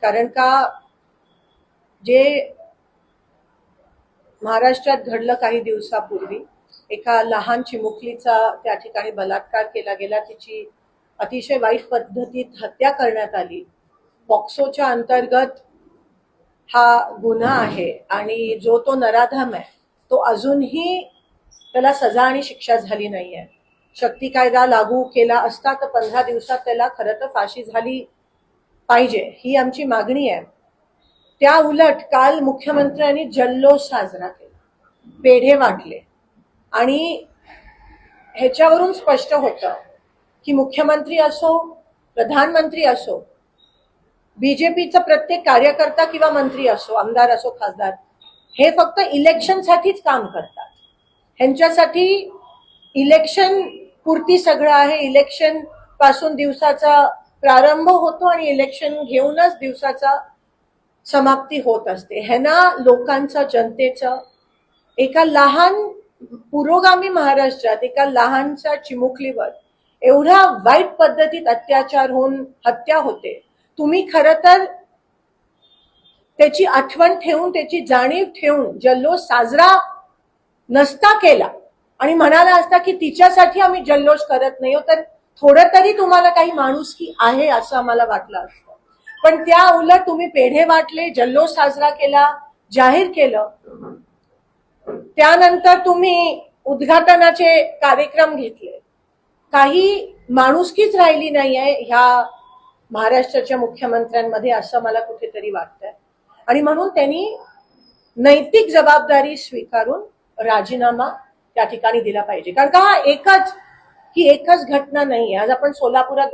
कारण का जे महाराष्ट्रात घडलं काही दिवसापूर्वी, एका लहान चिमुकलीचा त्या ठिकाणी बलात्कार केला गेला, तिची अतिशय वाईट पद्धतीत हत्या करण्यात आली. पॉक्सोच्या अंतर्गत हा गुन्हा आहे आणि जो तो नराधम आहे तो अजूनही त्याला सजा आणि शिक्षा झाली नाहीये. शक्ती कायदा लागू केला असता तर 15 दिवसात त्याला खरं तर फाशी झाली पाहिजे, ही आमची मागणी आहे. त्या उलट काल मुख्यमंत्र्यांनी जल्लोष साजरा केला, पेढे वाटले आणि ह्याच्यावरून स्पष्ट होतं की मुख्यमंत्री असो, प्रधानमंत्री असो, बीजेपीचा प्रत्येक कार्यकर्ता किंवा मंत्री असो, आमदार असो, खासदार, हे फक्त इलेक्शनसाठीच काम करतात. ह्यांच्यासाठी इलेक्शन पुरती सगळं आहे. इलेक्शन पासून दिवसाचा प्रारंभ होतो आणि इलेक्शन घेऊनच दिवसाचा समाप्ती होत असते. ह्यांना लोकांचा, जनतेचा, एका लहान पुरोगामी महाराष्ट्रात एका लहानशा चिमुकलीवर एवढ्या वाईट पद्धतीत अत्याचार होऊन हत्या होते. तुम्ही खरं तर त्याची आठवण ठेवून, त्याची जाणीव ठेवून जल्लोष साजरा नसता केला आणि म्हणाला असता की तिच्यासाठी आम्ही जल्लोष करत नाही, तर थोडं तरी तुम्हाला काही माणुसकी आहे असं आम्हाला वाटलं असतं. पण त्या उलट तुम्ही पेढे वाटले, जल्लोष साजरा केला, जाहीर केलं. त्यानंतर तुम्ही उद्घाटनाचे कार्यक्रम घेतले. काही माणुसकीच राहिली नाहीये ह्या महाराष्ट्राच्या मुख्यमंत्र्यांमध्ये असं मला कुठेतरी वाटतंय. आणि म्हणून त्यांनी नैतिक जबाबदारी स्वीकारून राजीनामा त्या ठिकाणी दिला पाहिजे. कारण का ही एकच घटना नाहीये. आज आपण सोलापुरात